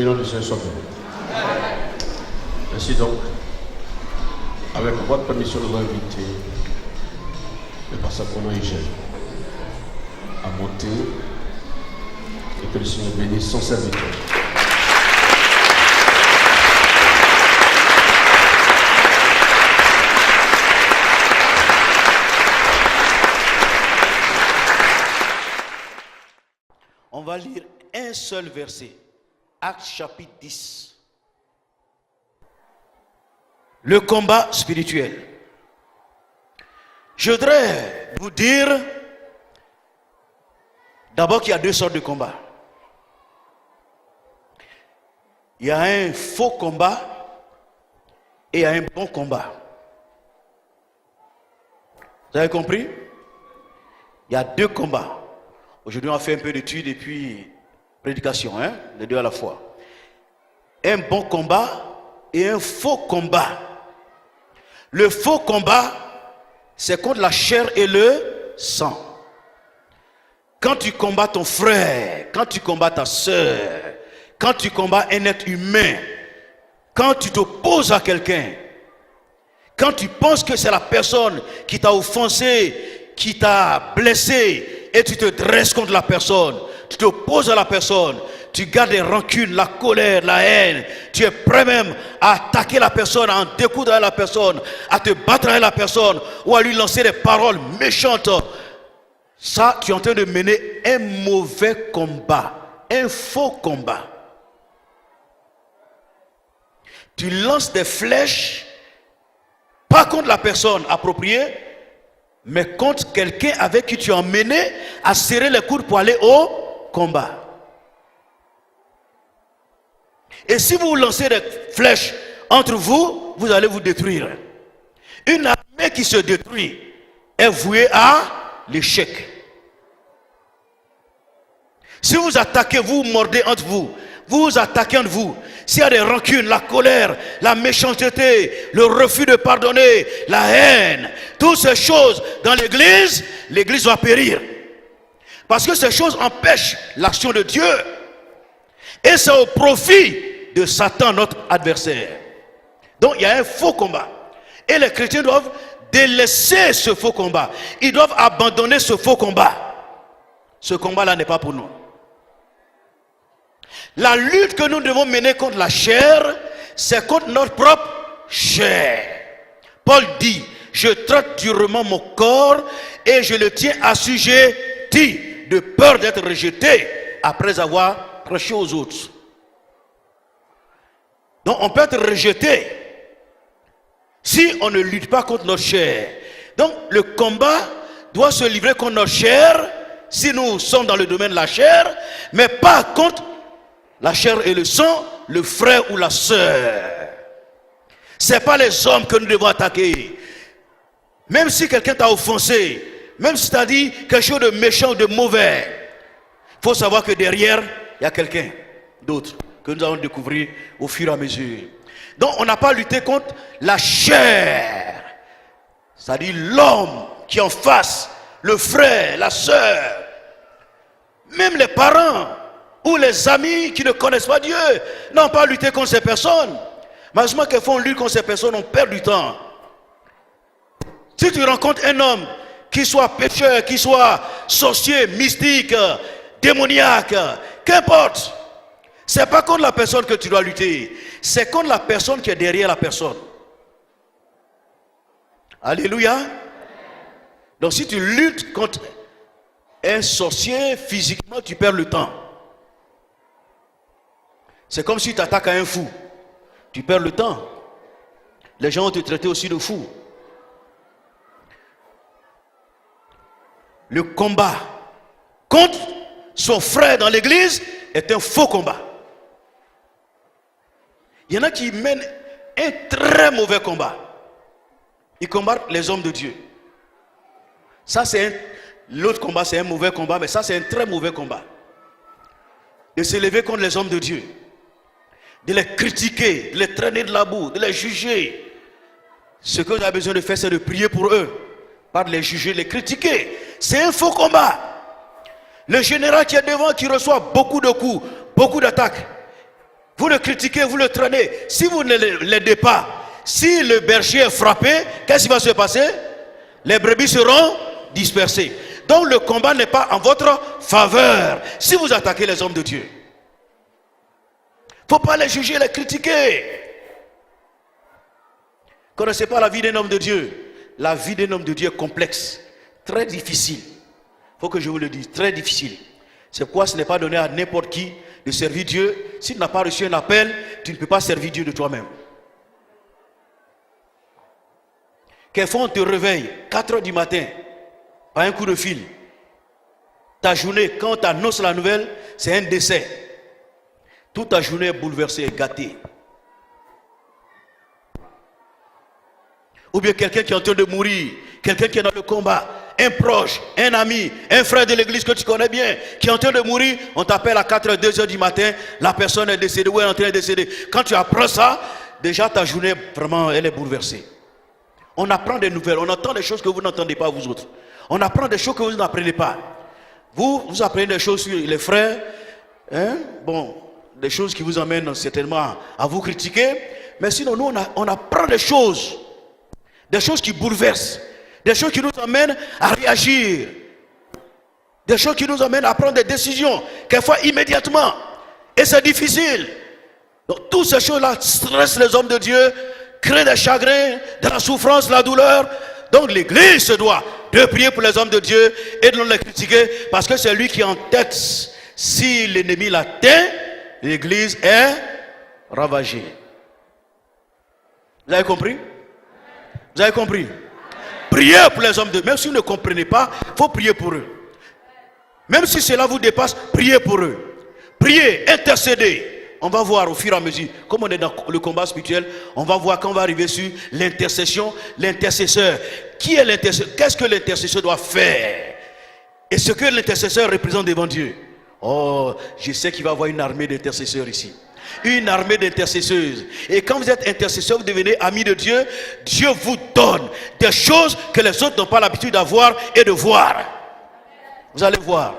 prénom du Seigneur soit béni. Ainsi donc, avec votre permission, nous allons inviter le pasteur Kono Hygène à monter et que le Seigneur bénisse son serviteur. On va lire un seul verset, Actes chapitre 10. Le combat spirituel. Je voudrais vous dire d'abord qu'il y a deux sortes de combats. Il y a un faux combat et il y a un bon combat. Vous avez compris? Il y a deux combats. Aujourd'hui, on a fait un peu d'études et puis prédication, les deux à la fois. Un bon combat et un faux combat. Le faux combat, c'est contre la chair et le sang. Quand tu combats ton frère, quand tu combats ta soeur, quand tu combats un être humain, quand tu t'opposes à quelqu'un, quand tu penses que c'est la personne qui t'a offensé, qui t'a blessé, et tu te dresses contre la personne, tu t'opposes à la personne, tu gardes les rancunes, la colère, la haine, tu es prêt même à attaquer la personne, à en découdre avec la personne, à te battre avec la personne, ou à lui lancer des paroles méchantes. Ça, tu es en train de mener un mauvais combat, un faux combat. Tu lances des flèches, pas contre la personne appropriée, mais contre quelqu'un avec qui tu es emmené à serrer les coudes pour aller au combat. Et si vous lancez des flèches entre vous, vous allez vous détruire. Une armée qui se détruit est vouée à l'échec. Si vous attaquez, vous mordez entre vous, vous attaquez entre vous. S'il y a des rancunes, la colère, la méchanceté, le refus de pardonner, la haine, toutes ces choses dans l'église, l'église va périr. Parce que ces choses empêchent l'action de Dieu. Et c'est au profit de Satan, notre adversaire. Donc il y a un faux combat. Et les chrétiens doivent délaisser ce faux combat. Ils doivent abandonner ce faux combat. Ce combat-là n'est pas pour nous. La lutte que nous devons mener contre la chair, c'est contre notre propre chair. Paul dit, je traite durement mon corps et je le tiens assujetti de peur d'être rejeté après avoir prêché aux autres. Donc on peut être rejeté si on ne lutte pas contre notre chair. Donc le combat doit se livrer contre notre chair si nous sommes dans le domaine de la chair, mais pas contre la chair et le sang, le frère ou la sœur. Ce n'est pas les hommes que nous devons attaquer. Même si quelqu'un t'a offensé, même si tu as dit quelque chose de méchant ou de mauvais, il faut savoir que derrière, il y a quelqu'un d'autre que nous allons découvrir au fur et à mesure. Donc on n'a pas lutté contre la chair, c'est-à-dire l'homme qui est en face, le frère, la sœur, même les parents ou les amis qui ne connaissent pas Dieu n'ont pas lutté contre ces personnes. Malheureusement, qu'ils font lutte contre ces personnes, on perd du temps. Si tu rencontres un homme qui soit pécheur, qui soit sorcier, mystique, démoniaque, qu'importe, c'est pas contre la personne que tu dois lutter, c'est contre la personne qui est derrière la personne. Alléluia. Donc si tu luttes contre un sorcier, physiquement tu perds le temps. C'est comme si tu attaques à un fou. Tu perds le temps. Les gens vont te traiter aussi de fou. Le combat contre son frère dans l'église est un faux combat. Il y en a qui mènent un très mauvais combat. Ils combattent les hommes de Dieu. Ça c'est l'autre combat, c'est un mauvais combat, mais ça c'est un très mauvais combat. De se lever contre les hommes de Dieu, de les critiquer, de les traîner de la boue, de les juger. Ce que vous avez besoin de faire, c'est de prier pour eux, pas de les juger, de les critiquer. C'est un faux combat. Le général qui est devant, qui reçoit beaucoup de coups, beaucoup d'attaques, Vous le critiquez, vous le traînez. Si vous ne l'aidez pas, si le berger est frappé, qu'est-ce qui va se passer? Les brebis seront dispersées. Donc le combat n'est pas en votre faveur si vous attaquez les hommes de Dieu. Il ne faut pas les juger, les critiquer. Vous ne connaissez pas la vie d'un homme de Dieu. La vie d'un homme de Dieu est complexe, très difficile. Il faut que je vous le dise, très difficile. C'est pourquoi ce n'est pas donné à n'importe qui de servir Dieu. Si tu n'as pas reçu un appel, tu ne peux pas servir Dieu de toi-même. Quelquefois on te réveille 4 heures du matin par un coup de fil. Ta journée, quand on t'annonce la nouvelle, c'est un décès. Toute ta journée est bouleversée et gâtée. Ou bien quelqu'un qui est en train de mourir, quelqu'un qui est dans le combat, un proche, un ami, un frère de l'église que tu connais bien, qui est en train de mourir, on t'appelle à 4h, 2h du matin, la personne est décédée ou est en train de décéder. Quand tu apprends ça, déjà ta journée, vraiment, elle est bouleversée. On apprend des nouvelles, on entend des choses que vous n'entendez pas vous autres. On apprend des choses que vous n'apprenez pas. Vous apprenez des choses sur les frères, hein? Bon, des choses qui vous amènent certainement à vous critiquer, mais sinon nous on apprend des choses qui bouleversent, des choses qui nous amènent à réagir, des choses qui nous amènent à prendre des décisions, quelquefois immédiatement, et c'est difficile. Donc toutes ces choses-là stressent les hommes de Dieu, créent des chagrins, de la souffrance, de la douleur. Donc l'église se doit de prier pour les hommes de Dieu et de non les critiquer, parce que c'est lui qui est en tête. Si l'ennemi l'atteint, l'église est ravagée. Vous avez compris? Vous avez compris? Priez pour les hommes de Dieu. Même si vous ne comprenez pas, il faut prier pour eux. Même si cela vous dépasse, priez pour eux. Priez, intercédez. On va voir au fur et à mesure, comme on est dans le combat spirituel, on va voir quand on va arriver sur l'intercession, l'intercesseur. Qui est l'intercesseur? Qu'est-ce que l'intercesseur doit faire? Et ce que l'intercesseur représente devant Dieu. Oh, je sais qu'il va y avoir une armée d'intercesseurs ici. Une armée d'intercesseuses. Et quand vous êtes intercesseur, vous devenez ami de Dieu. Dieu vous donne des choses que les autres n'ont pas l'habitude d'avoir et de voir. Vous allez voir.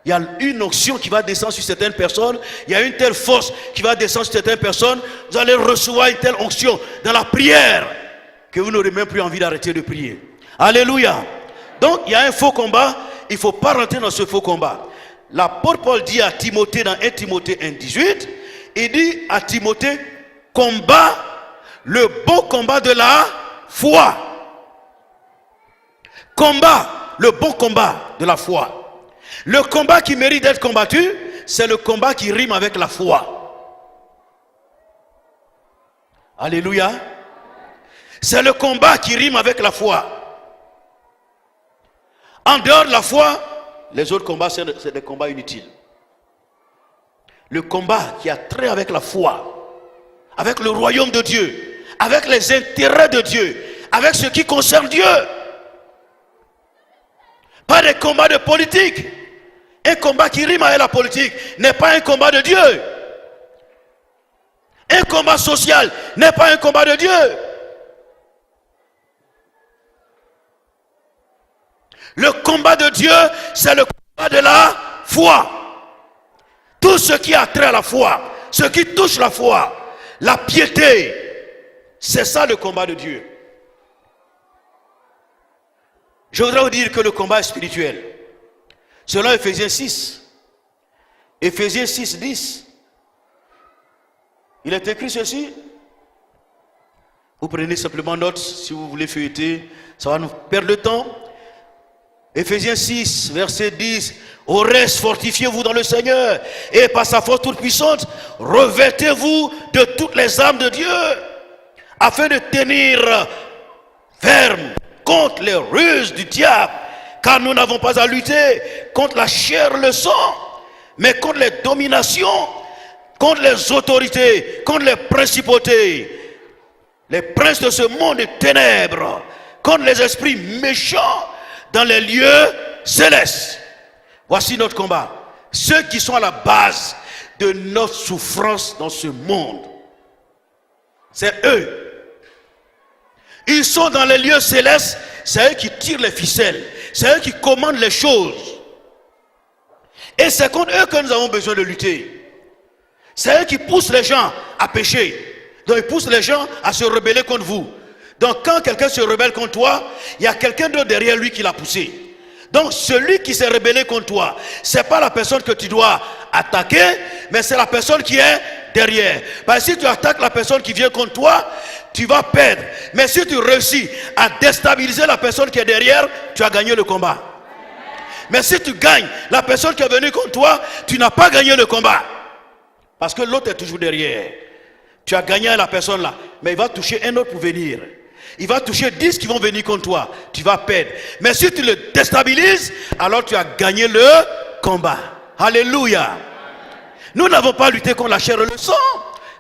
Il y a une onction qui va descendre sur certaines personnes. Il y a une telle force qui va descendre sur certaines personnes. Vous allez recevoir une telle onction dans la prière que vous n'aurez même plus envie d'arrêter de prier. Alléluia. Donc il y a un faux combat. Il ne faut pas rentrer dans ce faux combat. L'apôtre Paul dit à Timothée dans 1 Timothée 1,18, il dit à Timothée, combat le bon combat de la foi. Combat le bon combat de la foi. Le combat qui mérite d'être combattu, c'est le combat qui rime avec la foi. Alléluia. C'est le combat qui rime avec la foi. En dehors de la foi, les autres combats, c'est des combats inutiles. Le combat qui a trait avec la foi, avec le royaume de Dieu, avec les intérêts de Dieu, avec ce qui concerne Dieu. Pas des combats de politique. Un combat qui rime avec la politique n'est pas un combat de Dieu. Un combat social n'est pas un combat de Dieu. Le combat de Dieu, c'est le combat de la foi. Tout ce qui a trait à la foi, ce qui touche la foi, la piété, c'est ça le combat de Dieu. Je voudrais vous dire que le combat est spirituel. Selon Ephésiens 6, Ephésiens 6, 10, il est écrit ceci. Vous prenez simplement note, si vous voulez feuilleter, ça va nous perdre le temps. Ephésiens 6, verset 10. Au reste, fortifiez-vous dans le Seigneur et par sa force toute puissante, revêtez-vous de toutes les armes de Dieu afin de tenir ferme contre les ruses du diable. Car nous n'avons pas à lutter contre la chair et le sang, mais contre les dominations, contre les autorités, contre les principautés, les princes de ce monde de ténèbres, contre les esprits méchants dans les lieux célestes. Voici notre combat. Ceux qui sont à la base de notre souffrance dans ce monde, c'est eux. Ils sont dans les lieux célestes, c'est eux qui tirent les ficelles, c'est eux qui commandent les choses. Et c'est contre eux que nous avons besoin de lutter. C'est eux qui poussent les gens à pécher. Donc ils poussent les gens à se rebeller contre vous. Donc quand quelqu'un se rebelle contre toi, il y a quelqu'un d'autre derrière lui qui l'a poussé. Donc celui qui s'est rebellé contre toi, ce n'est pas la personne que tu dois attaquer, mais c'est la personne qui est derrière. Parce que si tu attaques la personne qui vient contre toi, tu vas perdre. Mais si tu réussis à déstabiliser la personne qui est derrière, tu as gagné le combat. Mais si tu gagnes la personne qui est venue contre toi, tu n'as pas gagné le combat. Parce que l'autre est toujours derrière. Tu as gagné la personne là, mais il va toucher un autre pour venir. Il va toucher 10 qui vont venir contre toi. Tu vas perdre. Mais si tu le déstabilises, alors tu as gagné le combat. Alléluia. Nous n'avons pas lutté contre la chair et le sang,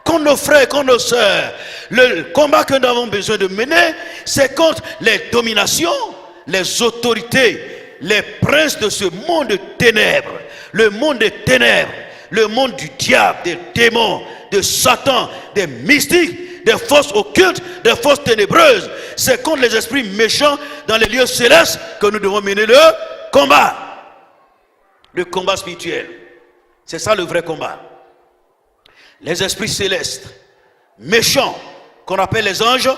contre nos frères, contre nos sœurs. Le combat que nous avons besoin de mener, c'est contre les dominations, les autorités, les princes de ce monde de ténèbres. Le monde des ténèbres, le monde du diable, des démons, de Satan, des mystiques, des forces occultes, des forces ténébreuses. C'est contre les esprits méchants dans les lieux célestes que nous devons mener le combat. Le combat spirituel. C'est ça le vrai combat. Les esprits célestes, méchants, qu'on appelle les anges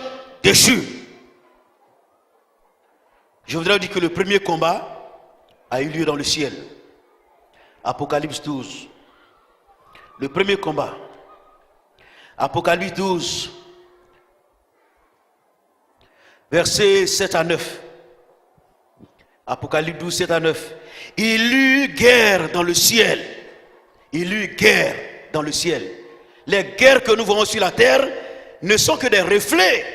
déchus. Je voudrais dire que le premier combat a eu lieu dans le ciel. Apocalypse 12. Le premier combat. Apocalypse 12. Versets 7 à 9. Apocalypse 12, 7 à 9. Il eut guerre dans le ciel. Il eut guerre dans le ciel. Les guerres que nous voyons sur la terre ne sont que des reflets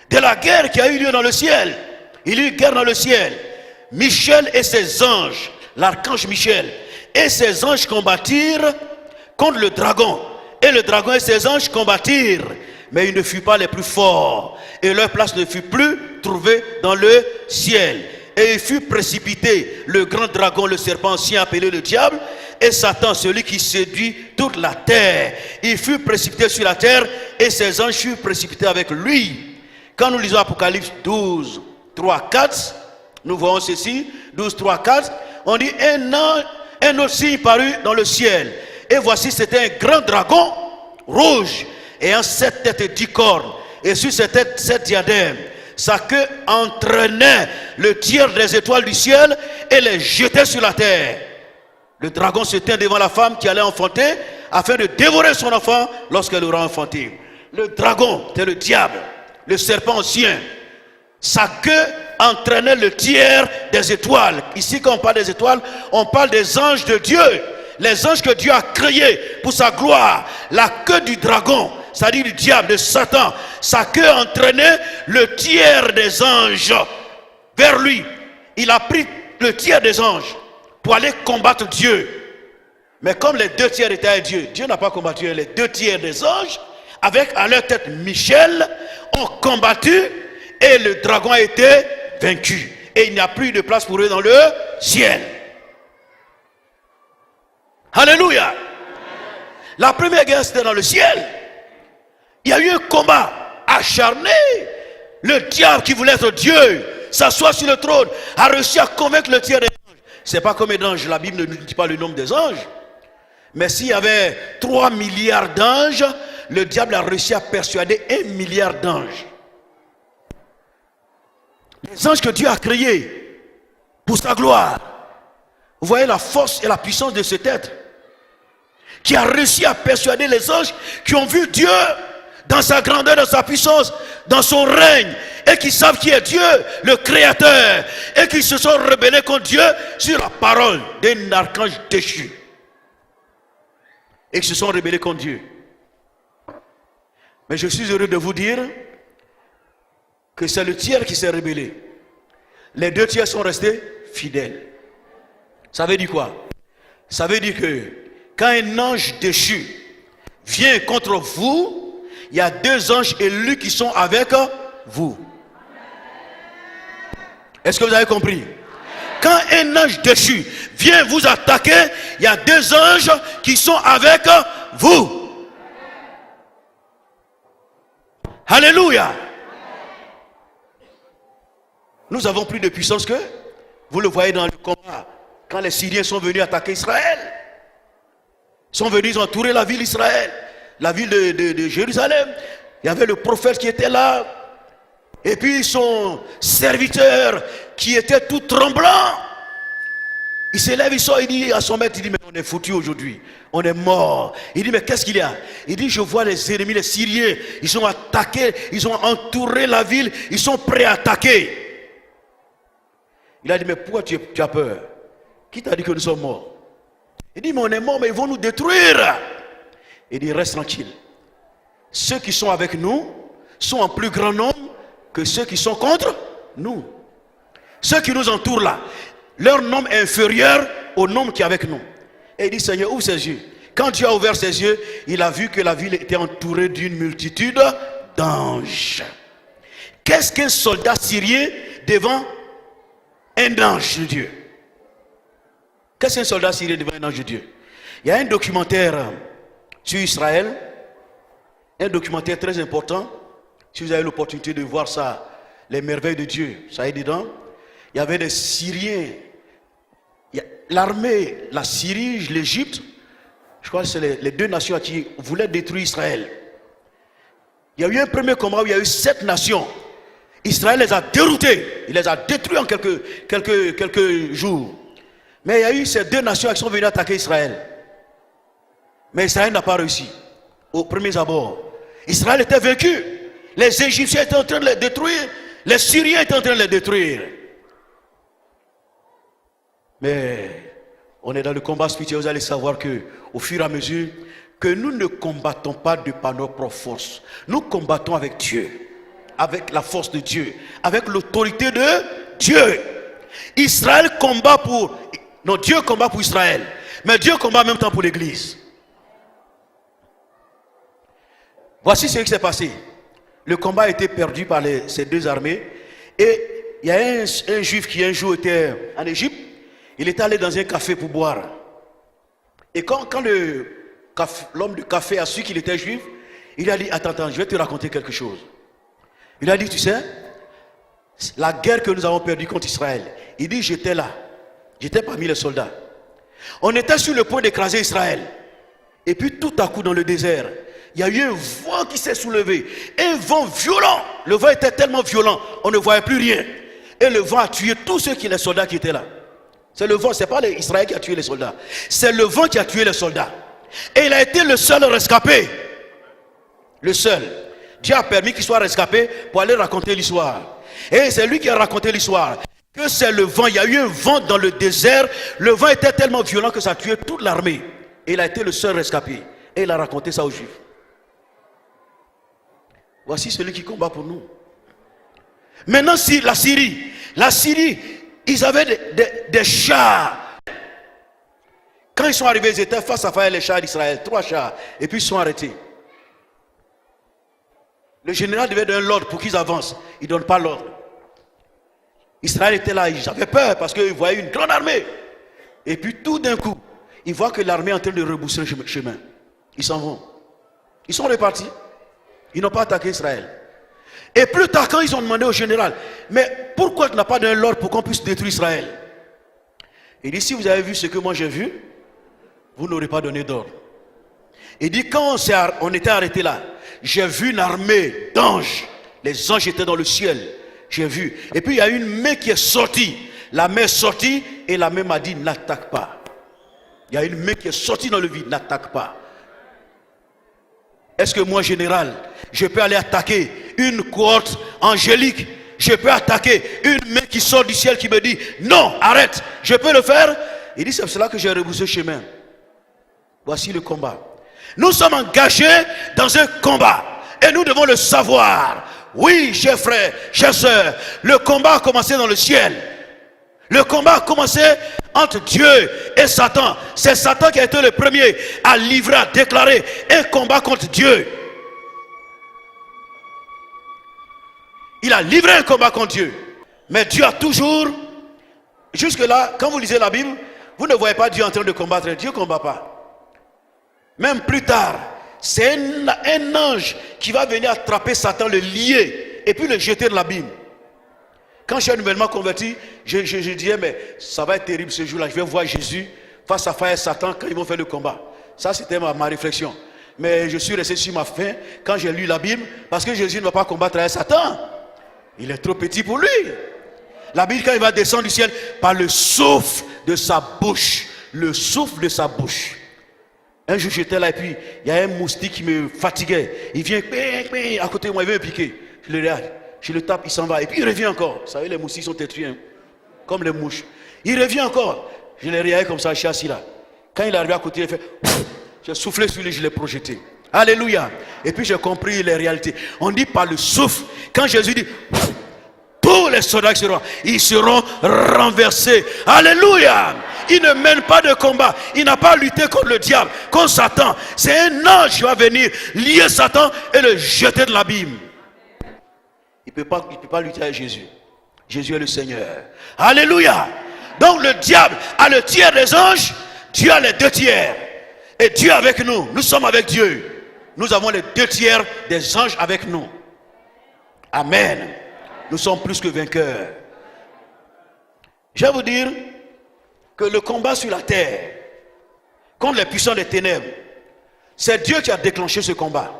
de la guerre qui a eu lieu dans le ciel. Il y eut guerre dans le ciel. Michel et ses anges, l'archange Michel et ses anges combattirent contre le dragon. Et le dragon et ses anges combattirent. Mais ils ne furent pas les plus forts. Et leur place ne fut plus trouvée dans le ciel. Et il fut précipité, le grand dragon, le serpent ancien appelé le diable, et Satan, celui qui séduit toute la terre. Il fut précipité sur la terre, et ses anges furent précipités avec lui. Quand nous lisons Apocalypse 12, 3, 4, nous voyons ceci, 12, 3, 4, on dit un autre signe parut dans le ciel. Et voici, c'était un grand dragon rouge, ayant 7 têtes et 10 cornes, et sur ses têtes 7 diadèmes. Sa queue entraînait le tiers des étoiles du ciel et les jetait sur la terre. Le dragon se tint devant la femme qui allait enfanter afin de dévorer son enfant lorsqu'elle aura enfanté. Le dragon, c'est le diable, le serpent ancien. Sa queue entraînait le tiers des étoiles. Ici, quand on parle des étoiles, on parle des anges de Dieu. Les anges que Dieu a créés pour sa gloire. La queue du dragon, c'est-à-dire du diable, de Satan, sa queue entraînait le tiers des anges vers lui. Il a pris le tiers des anges pour aller combattre Dieu. Mais comme les 2 tiers étaient à Dieu, Dieu n'a pas combattu. Les 2 tiers des anges, avec à leur tête Michel, ont combattu et le dragon a été vaincu. Et il n'y a plus de place pour eux dans le ciel. Alléluia. La première guerre, c'était dans le ciel. Il y a eu un combat acharné. Le diable qui voulait être Dieu, s'asseoir sur le trône, a réussi à convaincre le tiers des anges. Ce n'est pas comme les anges, la Bible ne nous dit pas le nombre des anges. Mais s'il y avait 3 milliards d'anges, le diable a réussi à persuader 1 milliard d'anges. Les anges que Dieu a créés pour sa gloire. Vous voyez la force et la puissance de cet être qui a réussi à persuader les anges qui ont vu Dieu dans sa grandeur, dans sa puissance, dans son règne, et qui savent qui est Dieu, le Créateur, et qui se sont rebellés contre Dieu sur la parole d'un archange déchu. Et qui se sont rebellés contre Dieu. Mais je suis heureux de vous dire que c'est le tiers qui s'est rebellé. Les 2 tiers sont restés fidèles. Ça veut dire quoi? Ça veut dire que quand un ange déchu vient contre vous, il y a 2 anges élus qui sont avec vous. Est-ce que vous avez compris? Quand un ange déchu vient vous attaquer, il y a 2 anges qui sont avec vous. Alléluia. Nous avons plus de puissance que vous le voyez dans le combat. Quand les Syriens sont venus attaquer Israël, Ils sont venus, ils ont entouré la ville d'Israël, la ville de Jérusalem. Il y avait le prophète qui était là. Et puis son serviteur qui était tout tremblant. Il se lève, il sort, il dit à son maître, il dit, mais on est foutu aujourd'hui, on est mort. Il dit, mais qu'est-ce qu'il y a? Il dit, je vois les ennemis, les Syriens, ils ont attaqué, ils ont entouré la ville, ils sont prêts à attaquer. Il a dit, mais pourquoi tu as peur? Qui t'a dit que nous sommes morts? Il dit, mais on est morts, mais ils vont nous détruire. Il dit, reste tranquille. Ceux qui sont avec nous sont en plus grand nombre que ceux qui sont contre nous. Ceux qui nous entourent là, leur nombre est inférieur au nombre qui est avec nous. Et il dit, Seigneur, ouvre ses yeux. Quand Dieu a ouvert ses yeux, il a vu que la ville était entourée d'une multitude d'anges. Qu'est-ce qu'un soldat syrien devant un ange de Dieu? Qu'est-ce qu'un soldat syrien devant un ange de Dieu? Il y a un documentaire sur Israël, un documentaire très important. Si vous avez l'opportunité de voir ça, les merveilles de Dieu, ça est dedans. Il y avait des Syriens, l'armée, la Syrie, l'Égypte, je crois que c'est les deux nations qui voulaient détruire Israël. Il y a eu un premier combat où il y a eu 7 nations. Israël les a déroutés, il les a détruits en quelques jours. Mais il y a eu ces 2 nations qui sont venues attaquer Israël. Mais Israël n'a pas réussi. Aux premiers abords, Israël était vaincu. Les Égyptiens étaient en train de les détruire. Les Syriens étaient en train de les détruire. Mais on est dans le combat spirituel. Vous allez savoir que au fur et à mesure que nous ne combattons pas de par nos propres forces, nous combattons avec Dieu, avec la force de Dieu, avec l'autorité de Dieu. Israël combat pour... Non, Dieu combat pour Israël, mais Dieu combat en même temps pour l'Église. Voici ce qui s'est passé. Le combat a été perdu par ces 2 armées. Et il y a un juif qui un jour était en Égypte. Il était allé dans un café pour boire. Et quand l'homme du café a su qu'il était juif, il a dit, attends, je vais te raconter quelque chose. Il a dit, tu sais, la guerre que nous avons perdue contre Israël, il dit, j'étais là. J'étais parmi les soldats. On était sur le point d'écraser Israël. Et puis tout à coup dans le désert, il y a eu un vent qui s'est soulevé. Un vent violent. Le vent était tellement violent, on ne voyait plus rien. Et le vent a tué tous les soldats qui étaient là. C'est le vent, ce n'est pas Israël qui a tué les soldats. C'est le vent qui a tué les soldats. Et il a été le seul rescapé. Le seul. Dieu a permis qu'il soit rescapé pour aller raconter l'histoire. Et c'est lui qui a raconté l'histoire. Que c'est le vent. Il y a eu un vent dans le désert. Le vent était tellement violent que ça a tué toute l'armée. Et il a été le seul rescapé. Et il a raconté ça aux Juifs. Voici celui qui combat pour nous. Maintenant, si la Syrie, ils avaient des chars. Quand ils sont arrivés, ils étaient face à face les chars d'Israël, 3 chars, et puis ils sont arrêtés. Le général devait donner l'ordre pour qu'ils avancent. Il ne donne pas l'ordre. Israël était là, ils avaient peur parce qu'ils voyaient une grande armée. Et puis tout d'un coup, ils voient que l'armée est en train de rebousser le chemin. Ils s'en vont. Ils sont repartis. Ils n'ont pas attaqué Israël. Et plus tard, quand ils ont demandé au général, mais pourquoi tu n'as pas donné l'ordre pour qu'on puisse détruire Israël? Il dit, si vous avez vu ce que moi j'ai vu, vous n'aurez pas donné d'ordre. Il dit, quand on était arrêté là, j'ai vu une armée d'anges. Les anges étaient dans le ciel. J'ai vu. Et puis il y a une main qui est sortie. La main est sortie et la main m'a dit, n'attaque pas. Il y a une main qui est sortie dans le vide, n'attaque pas. Est-ce que moi, général, je peux aller attaquer une cohorte angélique? Je peux attaquer une main qui sort du ciel qui me dit, non, arrête, je peux le faire? Il dit, c'est pour cela que j'ai rebroussé chemin. Voici le combat. Nous sommes engagés dans un combat. Et nous devons le savoir. Oui, chers frères, chères sœurs, le combat a commencé dans le ciel. Le combat a commencé entre Dieu et Satan. C'est Satan qui a été le premier à livrer, à déclarer un combat contre Dieu. Il a livré un combat contre Dieu. Mais Dieu a toujours, jusque-là, quand vous lisez la Bible, vous ne voyez pas Dieu en train de combattre. Dieu ne combat pas. Même plus tard, c'est un ange qui va venir attraper Satan, le lier et puis le jeter de l'abîme. Quand je suis nouvellement converti, je disais, mais ça va être terrible ce jour-là. Je vais voir Jésus face à face à Satan quand ils vont faire le combat. Ça, c'était ma réflexion. Mais je suis resté sur ma faim quand j'ai lu la Bible, parce que Jésus ne va pas combattre avec Satan. Il est trop petit pour lui. La Bible, quand il va descendre du ciel, par le souffle de sa bouche. Le souffle de sa bouche. Un jour, j'étais là et puis, il y a un moustique qui me fatiguait. Il vient à côté de moi, il veut me piquer. Je le regarde, je le tape, il s'en va. Et puis il revient encore. Vous savez, les moustiques sont têtus, hein, comme les mouches. Il revient encore. Je l'ai regardé comme ça, je suis assis là. Quand il est arrivé à côté, il a fait... J'ai soufflé sur lui, je l'ai projeté. Alléluia. Et puis j'ai compris les réalités. On dit par le souffle. Quand Jésus dit, tous les soldats ils seront renversés. Alléluia. Il ne mène pas de combat. Il n'a pas lutté contre le diable, contre Satan. C'est un ange qui va venir lier Satan et le jeter de l'abîme. Il ne peut pas lutter avec Jésus. Jésus est le Seigneur. Alléluia. Donc le diable a le tiers des anges. Dieu a les 2 tiers. Et Dieu avec nous. Nous sommes avec Dieu. Nous avons les 2 tiers des anges avec nous. Amen. Nous sommes plus que vainqueurs. Je vais vous dire que le combat sur la terre contre les puissants des ténèbres, c'est Dieu qui a déclenché ce combat.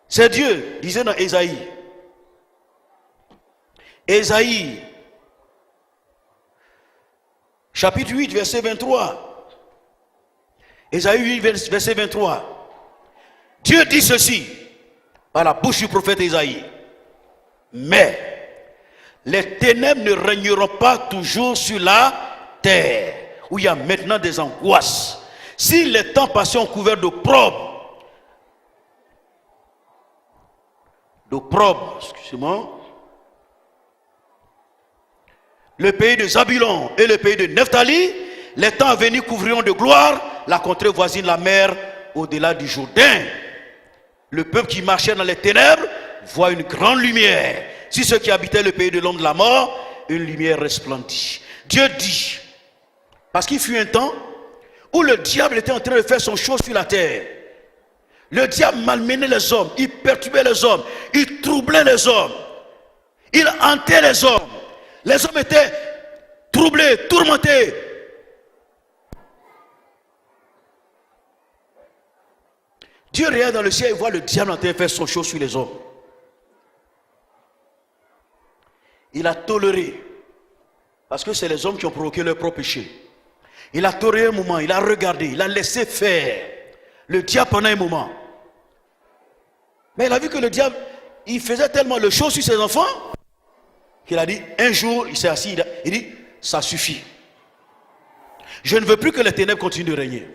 C'est Dieu, disait dans Ésaïe. Ésaïe, chapitre 8, verset 23. Ésaïe 8, verset 23. Dieu dit ceci par la bouche du prophète Ésaïe. Mais les ténèbres ne régneront pas toujours sur la terre, où il y a maintenant des angoisses. Si les temps passés ont couvert d'opprobre, excusez-moi, le pays de Zabulon et le pays de Nephtali, les temps à venir couvriront de gloire la contrée voisine, la mer, au-delà du Jourdain. Le peuple qui marchait dans les ténèbres voit une grande lumière. Si ceux qui habitaient le pays de l'homme de la mort, une lumière resplendit. Dieu dit, parce qu'il fut un temps où le diable était en train de faire son show sur la terre. Le diable malmenait les hommes, il perturbait les hommes, il troublait les hommes, il hantait les hommes. Les hommes étaient troublés, tourmentés. Dieu regarde dans le ciel et voit le diable en train de faire son show sur les hommes. Il a toléré, parce que c'est les hommes qui ont provoqué leur propre péché. Il a toléré un moment, il a regardé, il a laissé faire le diable pendant un moment. Mais il a vu que le diable, il faisait tellement le show sur ses enfants, qu'il a dit, un jour, il s'est assis, il dit, ça suffit. Je ne veux plus que les ténèbres continuent de régner.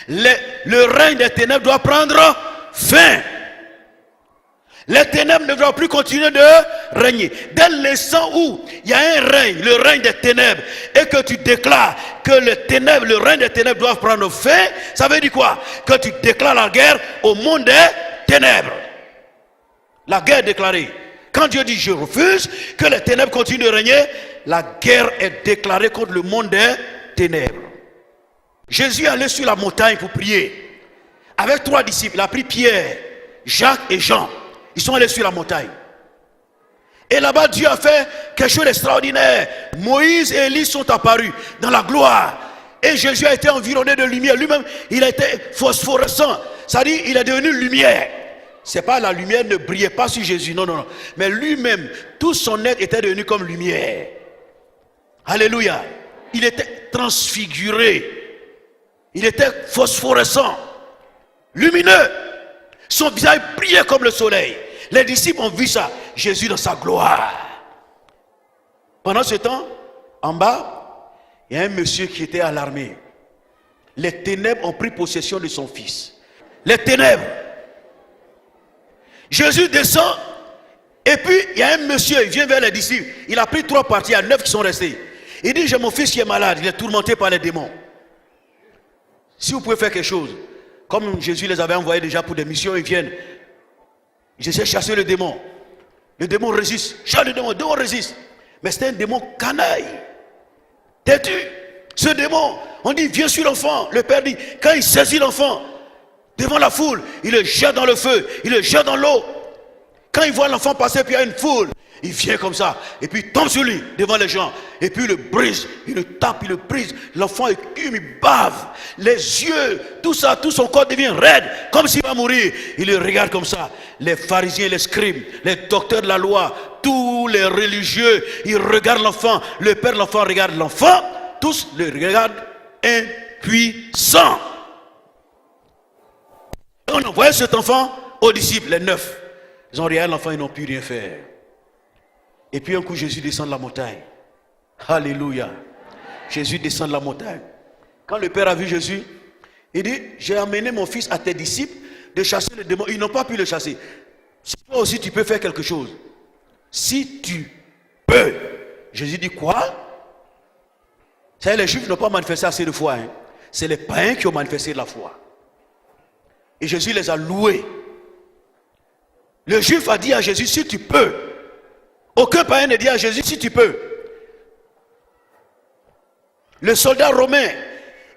Le règne des ténèbres doit prendre fin. Les ténèbres ne doivent plus continuer de régner. Dès l'instant où il y a un règne, le règne des ténèbres, et que tu déclares que le règne des ténèbres doit prendre fin, ça veut dire quoi? Que tu déclares la guerre au monde des ténèbres. La guerre est déclarée. Quand Dieu dit je refuse que les ténèbres continuent de régner, la guerre est déclarée contre le monde des ténèbres. Jésus allait sur la montagne pour prier. Avec 3 disciples, il a pris Pierre, Jacques et Jean. Ils sont allés sur la montagne. Et là-bas, Dieu a fait quelque chose d'extraordinaire. Moïse et Élie sont apparus dans la gloire. Et Jésus a été environné de lumière. Lui-même, il a été phosphorescent. C'est-à-dire, il est devenu lumière. C'est pas la lumière ne brillait pas sur Jésus. Non, non, non. Mais lui-même, tout son être était devenu comme lumière. Alléluia. Il était transfiguré. Il était phosphorescent. Lumineux. Son visage brillait comme le soleil. Les disciples ont vu ça. Jésus dans sa gloire. Pendant ce temps, en bas, il y a un monsieur qui était alarmé. Les ténèbres ont pris possession de son fils. Les ténèbres. Jésus descend. Et puis, il y a un monsieur, il vient vers les disciples. Il a pris 3 parties, il y a 9 qui sont restés. Il dit, j'ai mon fils qui est malade. Il est tourmenté par les démons. Si vous pouvez faire quelque chose, comme Jésus les avait envoyés déjà pour des missions, ils viennent. Ils essaient de chasser le démon. Le démon résiste. Chasse le démon résiste. Mais c'était un démon canaille. Têtu. Ce démon, on dit, viens sur l'enfant. Le père dit, quand il saisit l'enfant, devant la foule, il le jette dans le feu, il le jette dans l'eau. Quand il voit l'enfant passer, puis il y a une foule, Il vient comme ça, et puis il tombe sur lui, devant les gens, et puis il le brise, il le tape, il le brise. L'enfant écume, il bave, les yeux, tout ça, tout son corps devient raide, comme s'il va mourir. Il le regarde comme ça. Les pharisiens, les scribes, les docteurs de la loi, tous les religieux, ils regardent l'enfant, le père de l'enfant regarde l'enfant, tous le regardent impuissant. Et on envoie cet enfant aux disciples, les 9. Ils ont regardé l'enfant, ils n'ont pu rien faire. Et puis un coup, Jésus descend de la montagne. Alléluia. Jésus descend de la montagne. Quand le Père a vu Jésus, il dit, j'ai amené mon fils à tes disciples de chasser les démons. Ils n'ont pas pu le chasser. Si toi aussi tu peux faire quelque chose. Si tu peux. Jésus dit quoi? Ça, les Juifs n'ont pas manifesté assez de foi. Hein. C'est les païens qui ont manifesté de la foi. Et Jésus les a loués. Le Juif a dit à Jésus, si tu peux. Aucun païen ne dit à Jésus, si tu peux. Le soldat romain,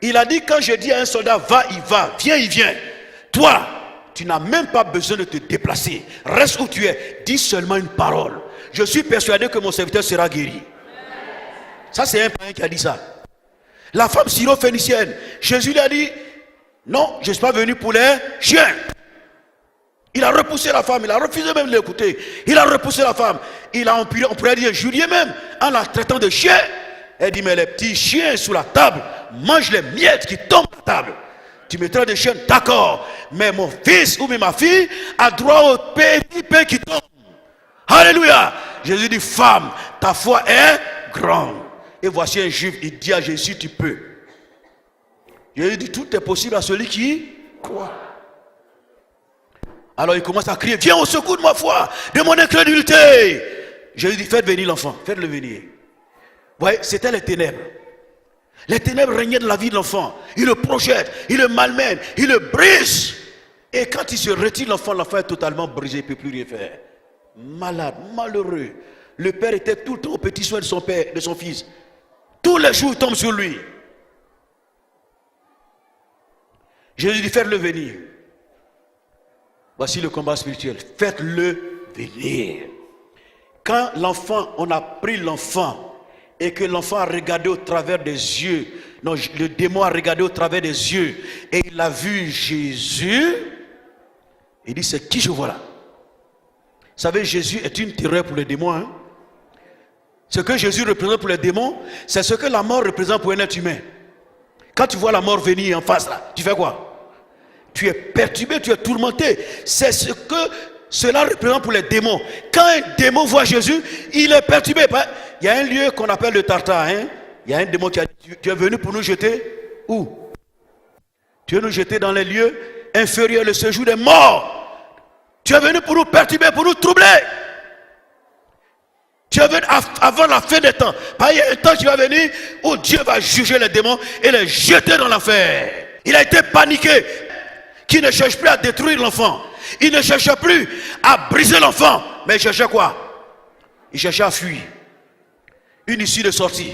il a dit, quand je dis à un soldat, va, il va, viens, il vient. Toi, tu n'as même pas besoin de te déplacer. Reste où tu es, dis seulement une parole. Je suis persuadé que mon serviteur sera guéri. Ça, c'est un païen qui a dit ça. La femme syro-phénicienne, Jésus lui a dit, non, je ne suis pas venu pour les chiens. Il a repoussé la femme, il a refusé même de l'écouter. Il a repoussé la femme. Il a, on pourrait dire, injurié même, en la traitant de chien. Elle dit, mais les petits chiens sous la table mangent les miettes qui tombent à la table. Tu me traites de chien, d'accord. Mais mon fils ou ma fille a droit au petit pain qui tombe. Alléluia. Jésus dit, femme, ta foi est grande. Et voici un juif, il dit à Jésus, tu peux. Jésus dit, tout est possible à celui qui croit. Alors il commence à crier, viens au secours de ma foi, de mon incrédulité. Jésus dit, faites venir l'enfant, faites-le venir. Vous voyez, c'était les ténèbres. Les ténèbres régnaient dans la vie de l'enfant. Il le projette, il le malmène, il le brise. Et quand il se retire, l'enfant est totalement brisé, il ne peut plus rien faire. Malade, malheureux. Le père était tout le temps au petit soin de son père, de son fils. Tous les jours, il tombe sur lui. Jésus dit, faites-le venir. Voici le combat spirituel. Faites-le venir. Quand l'enfant, on a pris l'enfant et que l'enfant a regardé au travers des yeux, non, le démon a regardé au travers des yeux et il a vu Jésus, il dit, c'est qui je vois là? Vous savez, Jésus est une terreur pour les démons. Hein? Ce que Jésus représente pour les démons, c'est ce que la mort représente pour un être humain. Quand tu vois la mort venir en face là, tu fais quoi? Tu es perturbé, tu es tourmenté. C'est ce que cela représente pour les démons. Quand un démon voit Jésus, il est perturbé. Il y a un lieu qu'on appelle le Tartare. Hein? Il y a un démon qui a dit, tu es venu pour nous jeter où? Tu veux nous jeter dans les lieux inférieurs, le séjour des morts. Tu es venu pour nous perturber, pour nous troubler. Tu es venu avant la fin des temps. Il y a un temps qui va venir où Dieu va juger les démons et les jeter dans l'enfer. Il a été paniqué. Qui ne cherche plus à détruire l'enfant. Il ne cherchait plus à briser l'enfant. Mais il cherchait quoi? Il cherchait à fuir. Une issue de sortie.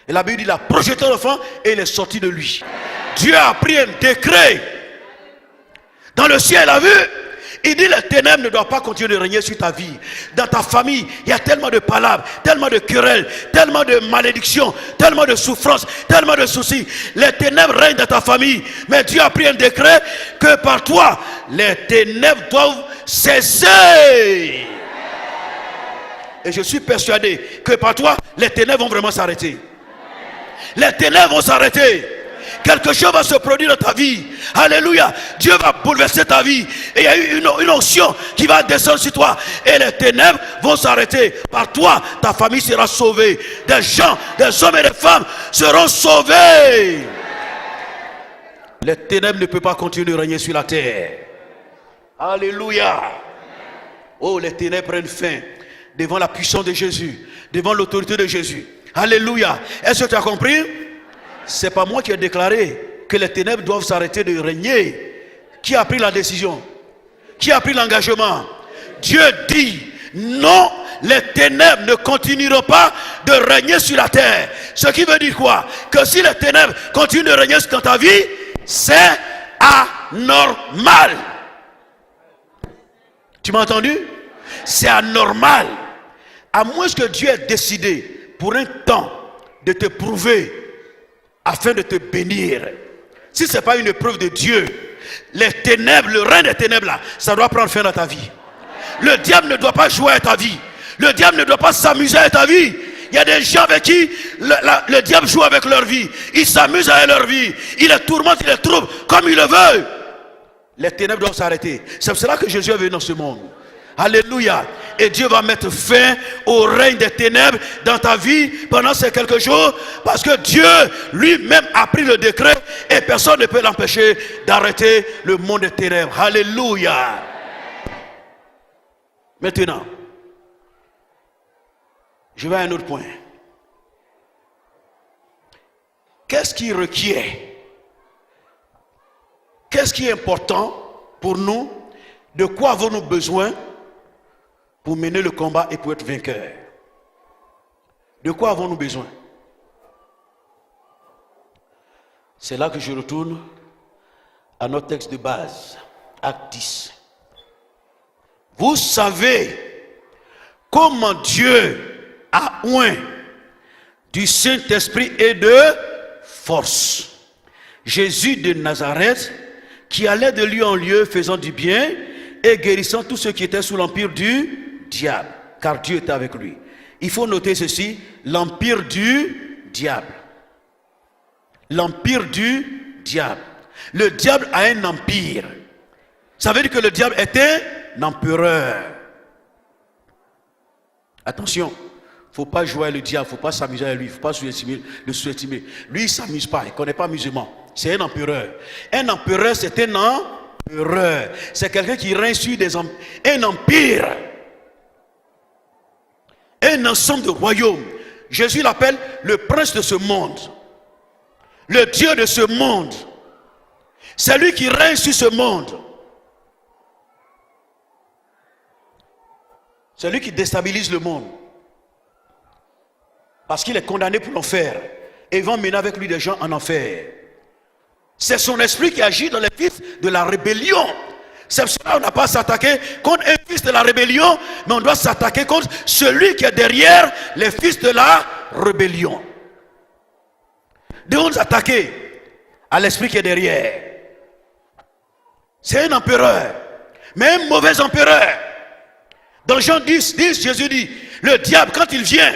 Et la Bible dit, il a projeté l'enfant et il est sorti de lui. Dieu a pris un décret. Dans le ciel, il a vu. Il dit, les ténèbres ne doivent pas continuer de régner sur ta vie. Dans ta famille, il y a tellement de palabres, tellement de querelles, tellement de malédictions, tellement de souffrances, tellement de soucis. Les ténèbres règnent dans ta famille. Mais Dieu a pris un décret que par toi, les ténèbres doivent cesser. Et je suis persuadé que par toi, les ténèbres vont vraiment s'arrêter. Les ténèbres vont s'arrêter. Quelque chose va se produire dans ta vie. Alléluia. Dieu va bouleverser ta vie. Et il y a eu une onction qui va descendre sur toi. Et les ténèbres vont s'arrêter. Par toi, ta famille sera sauvée. Des gens, des hommes et des femmes seront sauvés. Les ténèbres ne peuvent pas continuer de régner sur la terre. Alléluia. Oh, les ténèbres prennent fin devant la puissance de Jésus, devant l'autorité de Jésus. Alléluia. Est-ce que tu as compris? C'est pas moi qui ai déclaré que les ténèbres doivent s'arrêter de régner. Qui a pris la décision? Qui a pris l'engagement? Dieu dit non, les ténèbres ne continueront pas de régner sur la terre. Ce qui veut dire quoi? Que si les ténèbres continuent de régner dans ta vie, c'est anormal. Tu m'as entendu? C'est anormal. À moins que Dieu ait décidé pour un temps de te prouver afin de te bénir. Si ce n'est pas une épreuve de Dieu, les ténèbres, le règne des ténèbres là, ça doit prendre fin dans ta vie. Le diable ne doit pas jouer à ta vie. Le diable ne doit pas s'amuser à ta vie. Il y a des gens avec qui le diable joue avec leur vie. Il s'amuse avec leur vie. Il les tourmente, il les trouble comme il le veut. Les ténèbres doivent s'arrêter. C'est pour cela que Jésus est venu dans ce monde. Alléluia. Et Dieu va mettre fin au règne des ténèbres dans ta vie pendant ces quelques jours. Parce que Dieu lui-même a pris le décret. Et personne ne peut l'empêcher d'arrêter le monde des ténèbres. Alléluia. Maintenant, je vais à un autre point. Qu'est-ce qui requiert? Qu'est-ce qui est important pour nous? De quoi avons-nous besoin pour mener le combat et pour être vainqueur? De quoi avons-nous besoin? C'est là que je retourne à notre texte de base, Acte 10. Vous savez comment Dieu a oint du Saint-Esprit et de force Jésus de Nazareth, qui allait de lieu en lieu faisant du bien et guérissant tous ceux qui étaient sous l'empire du diable, car Dieu était avec lui. Il faut noter ceci, l'empire du diable. L'empire du diable. Le diable a un empire. Ça veut dire que le diable est un empereur. Attention, il ne faut pas jouer avec le diable, il ne faut pas s'amuser avec lui, il ne faut pas le sous-estimer. Lui, il ne s'amuse pas, il ne connaît pas musulman. C'est un empereur. Un empereur, c'est un empereur. C'est quelqu'un qui règne sur un empire. Un ensemble de royaumes. Jésus l'appelle le prince de ce monde. Le Dieu de ce monde. C'est lui qui règne sur ce monde. C'est lui qui déstabilise le monde. Parce qu'il est condamné pour l'enfer. Et ils vont mener avec lui des gens en enfer. C'est son esprit qui agit dans les fils de la rébellion. C'est pour cela qu'on n'a pas à s'attaquer contre un fils de la rébellion, mais on doit s'attaquer contre celui qui est derrière les fils de la rébellion. Devons nous attaquer à l'esprit qui est derrière. C'est un empereur, mais un mauvais empereur. Dans Jean 10, Jésus dit, le diable quand il vient,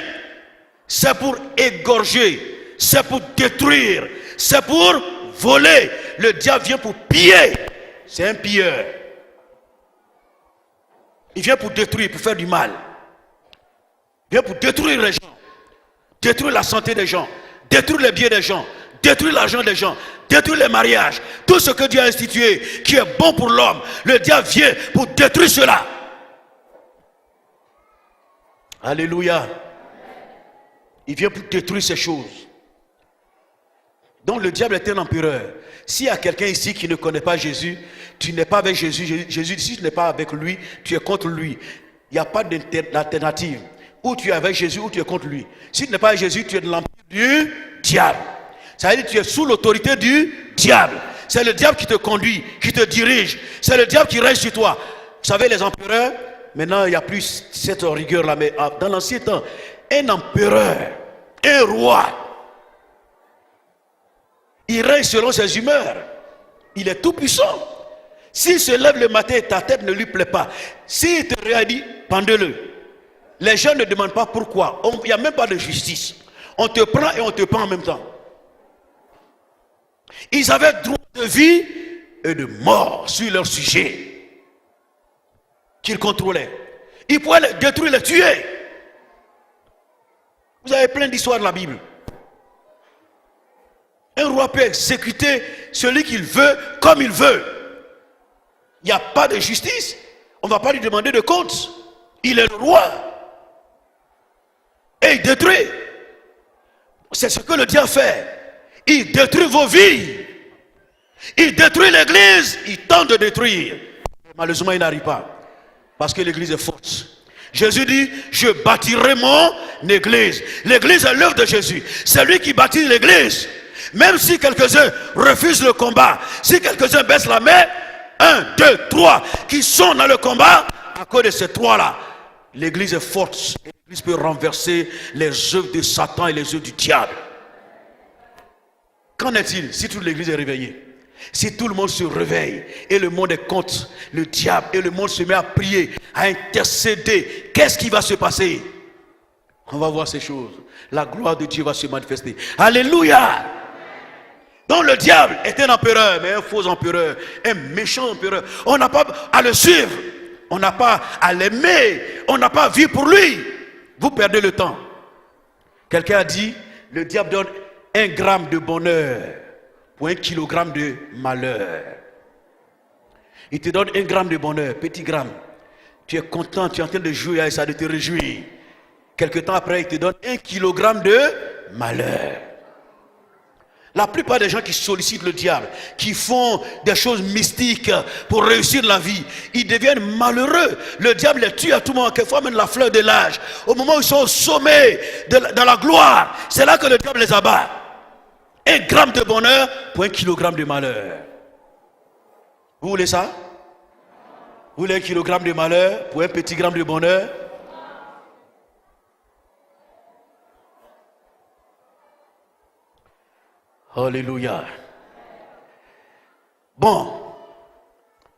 c'est pour égorger, c'est pour détruire, c'est pour voler. Le diable vient pour piller. C'est un pilleur. Il vient pour détruire, pour faire du mal. Il vient pour détruire les gens, détruire la santé des gens, détruire les biens des gens, détruire l'argent des gens, détruire les mariages. Tout ce que Dieu a institué, qui est bon pour l'homme, le diable vient pour détruire cela. Alléluia. Il vient pour détruire ces choses. Donc le diable est un empereur. S'il y a quelqu'un ici qui ne connaît pas Jésus, tu n'es pas avec Jésus. Jésus dit, si tu n'es pas avec lui, tu es contre lui. Il n'y a pas d'alternative. Ou tu es avec Jésus, ou tu es contre lui. Si tu n'es pas avec Jésus, tu es de l'empire du diable. Ça veut dire que tu es sous l'autorité du diable. C'est le diable qui te conduit, qui te dirige. C'est le diable qui règne sur toi. Vous savez, les empereurs, maintenant il n'y a plus cette rigueur-là, mais dans l'ancien temps, un empereur, un roi, il règne selon ses humeurs. Il est tout puissant. S'il se lève le matin et ta tête ne lui plaît pas, s'il te réagit, pendez-le. Les gens ne demandent pas pourquoi. Il n'y a même pas de justice. On te prend et on te prend en même temps. Ils avaient droit de vie et de mort sur leur sujet qu'ils contrôlaient. Ils pouvaient les détruire, les tuer. Vous avez plein d'histoires de la Bible. Un roi peut exécuter celui qu'il veut comme il veut. Il n'y a pas de justice. On ne va pas lui demander de compte. Il est le roi. Et il détruit. C'est ce que le diable fait. Il détruit vos vies. Il détruit l'église. Il tente de détruire. Malheureusement, il n'arrive pas. Parce que l'église est forte. Jésus dit, je bâtirai mon église. L'église est l'œuvre de Jésus. C'est lui qui bâtit l'église. Même si quelques-uns refusent le combat, si quelques-uns baissent la main, 1, 2, 3 qui sont dans le combat, à cause de ces trois-là, l'église est forte. Christ peut renverser les œuvres de Satan et les œuvres du diable. Qu'en est-il si toute l'église est réveillée? Si tout le monde se réveille et le monde est contre le diable et le monde se met à prier, à intercéder, qu'est-ce qui va se passer? On va voir ces choses. La gloire de Dieu va se manifester. Alléluia! Donc le diable est un empereur, mais un faux empereur, un méchant empereur. On n'a pas à le suivre, on n'a pas à l'aimer, on n'a pas à vivre pour lui. Vous perdez le temps. Quelqu'un a dit, le diable donne 1 gramme de bonheur pour 1 kilogramme de malheur. Il te donne 1 gramme de bonheur, petit gramme. Tu es content, tu es en train de jouer avec ça, de te réjouir. Quelque temps après, il te donne 1 kilogramme de malheur. La plupart des gens qui sollicitent le diable, qui font des choses mystiques pour réussir la vie, ils deviennent malheureux. Le diable les tue à tout moment, quelquefois même la fleur de l'âge. Au moment où ils sont au sommet, dans la gloire, c'est là que le diable les abat. 1 gramme de bonheur pour 1 kilogramme de malheur. Vous voulez ça? Vous voulez 1 kilogramme de malheur pour un petit gramme de bonheur? Alléluia. Bon,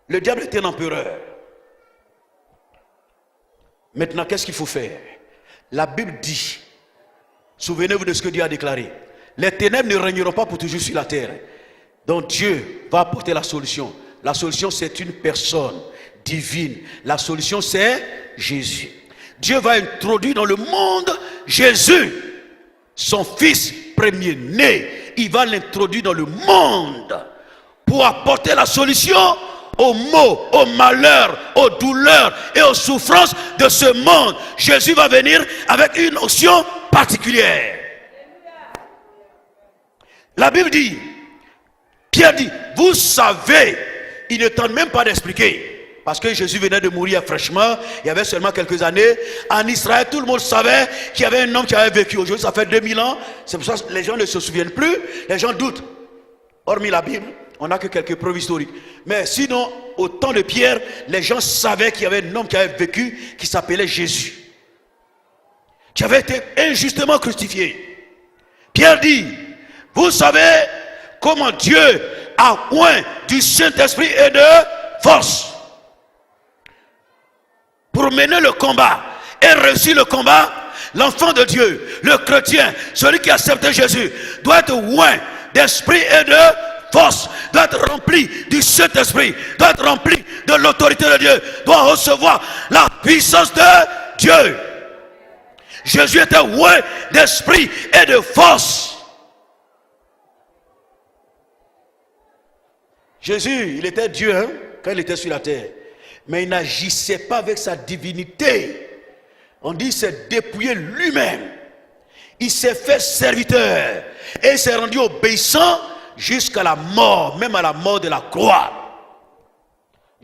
le diable est un empereur. Maintenant, qu'est-ce qu'il faut faire? La Bible dit, souvenez-vous de ce que Dieu a déclaré. Les ténèbres ne régneront pas pour toujours sur la terre. Donc Dieu va apporter la solution. La solution, c'est une personne divine. La solution, c'est Jésus. Dieu va introduire dans le monde Jésus, son fils premier-né. Il va l'introduire dans le monde pour apporter la solution aux maux, aux malheurs, aux douleurs et aux souffrances de ce monde. Jésus va venir avec une onction particulière. La Bible dit, Pierre dit, vous savez, il ne tente même pas d'expliquer. Parce que Jésus venait de mourir fraîchement, il y avait seulement quelques années. En Israël, tout le monde savait qu'il y avait un homme qui avait vécu. Aujourd'hui, ça fait 2000 ans. C'est pour ça que les gens ne se souviennent plus. Les gens doutent. Hormis la Bible, on n'a que quelques preuves historiques. Mais sinon, au temps de Pierre, les gens savaient qu'il y avait un homme qui avait vécu, qui s'appelait Jésus, qui avait été injustement crucifié. Pierre dit, vous savez comment Dieu a oint du Saint-Esprit et de force pour mener le combat et réussir le combat. L'enfant de Dieu, le chrétien, celui qui accepte Jésus, doit être oint d'esprit et de force, doit être rempli du Saint-Esprit, doit être rempli de l'autorité de Dieu, doit recevoir la puissance de Dieu. Jésus était oint d'esprit et de force. Jésus, il était Dieu quand il était sur la terre. Mais il n'agissait pas avec sa divinité. On dit qu'il s'est dépouillé lui-même. Il s'est fait serviteur. Et il s'est rendu obéissant jusqu'à la mort, même à la mort de la croix.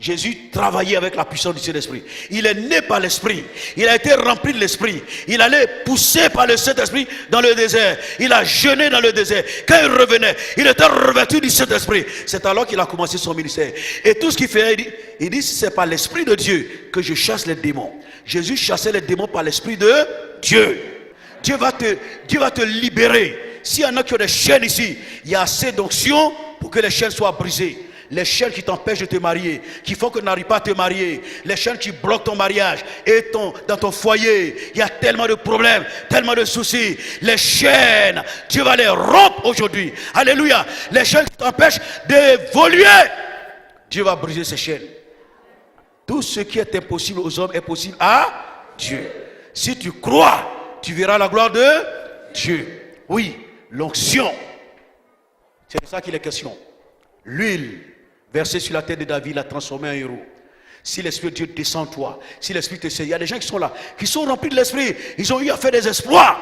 Jésus travaillait avec la puissance du Saint-Esprit. Il est né par l'Esprit. Il a été rempli de l'Esprit. Il allait pousser par le Saint-Esprit dans le désert. Il a jeûné dans le désert. Quand il revenait, il était revêtu du Saint-Esprit. C'est alors qu'il a commencé son ministère. Et tout ce qu'il fait, il dit c'est par l'Esprit de Dieu que je chasse les démons. Jésus chassait les démons par l'Esprit de Dieu. Dieu va te libérer. S'il y en a qui ont des chaînes ici, il y a assez d'onction pour que les chaînes soient brisées. Les chaînes qui t'empêchent de te marier, qui font que tu n'arrives pas à te marier, les chaînes qui bloquent ton mariage et dans ton foyer, il y a tellement de problèmes, tellement de soucis. Les chaînes, Dieu va les rompre aujourd'hui. Alléluia. Les chaînes qui t'empêchent d'évoluer, Dieu va briser ces chaînes. Tout ce qui est impossible aux hommes est possible à Dieu. Si tu crois, tu verras la gloire de Dieu. Oui, l'onction. C'est de ça qu'il est question. L'huile versée sur la tête de David l'a transformé en héros. Si l'Esprit de Dieu descend en toi, si l'Esprit te sait, il y a des gens qui sont là, qui sont remplis de l'Esprit, ils ont eu à faire des exploits.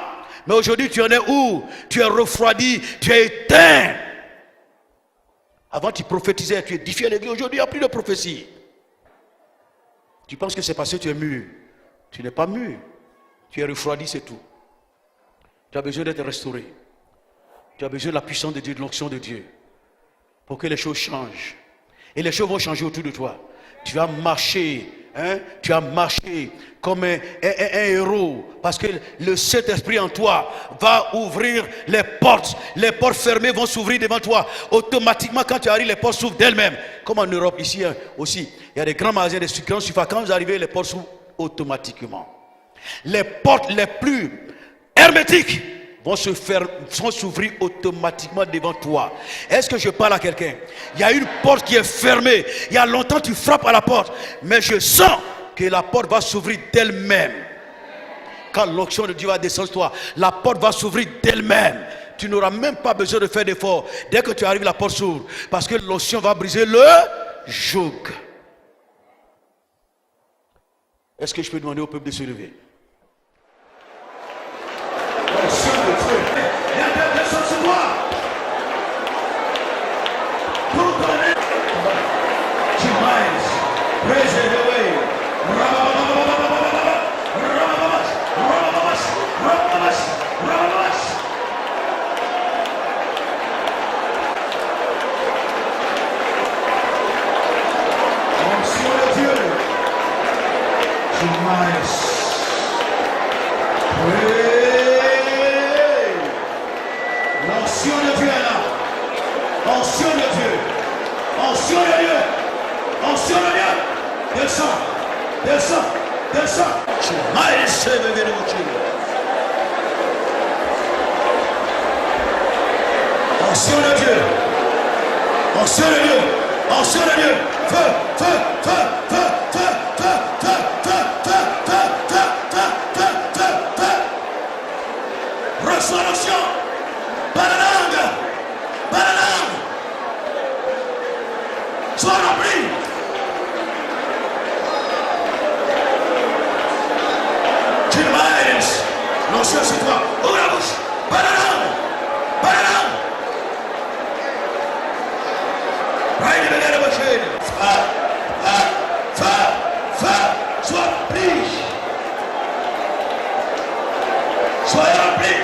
Mais aujourd'hui, tu en es où? Tu es refroidi, tu es éteint. Avant, tu prophétisais, tu édifiais l'église. Aujourd'hui, il n'y a plus de prophétie. Tu penses que c'est parce que tu es mûr. Tu n'es pas mûr. Tu es refroidi, c'est tout. Tu as besoin d'être restauré. Tu as besoin de la puissance de Dieu, de l'onction de Dieu, pour que les choses changent. Et les choses vont changer autour de toi. Tu vas marcher hein, tu as marché comme un héros, parce que le Saint-Esprit en toi va ouvrir les portes fermées vont s'ouvrir devant toi, automatiquement quand tu arrives, les portes s'ouvrent d'elles-mêmes, comme en Europe ici hein, aussi, il y a des grands magasins, des grands surfaces, quand vous arrivez, les portes s'ouvrent automatiquement. Les portes les plus hermétiques vont s'ouvrir automatiquement devant toi. Est-ce que je parle à quelqu'un? Il y a une porte qui est fermée. Il y a longtemps tu frappes à la porte, mais je sens que la porte va s'ouvrir d'elle-même. Quand l'onction de Dieu va descendre sur toi, la porte va s'ouvrir d'elle-même. Tu n'auras même pas besoin de faire d'effort. Dès que tu arrives, la porte s'ouvre. Parce que l'onction va briser le joug. Est-ce que je peux demander au peuple de se lever? L'onction de Dieu. Il y a des personnes sur toi. Pour donner. Tu minds. Praise the way. L'onction de Dieu est là. Onction de Dieu. Onction de Dieu. Onction de Dieu. Descends. Descends. Descends. Onction de Dieu. Onction de Dieu. Onction de Dieu. Feu. Feu. Feu. Feu. Feu. Feu. Feu. Reçois l'onction. Pas la langue. Pas la langue. Sois rempli. Tu m'aides. L'onction c'est toi. Ouvre la bouche. Pas la langue. Pas la langue. Sois rempli. Sois rempli.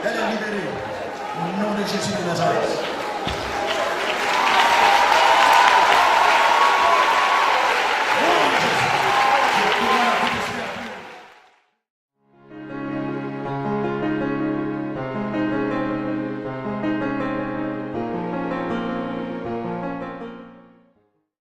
Elle est libérée. Au nom de Jésus de Nazareth.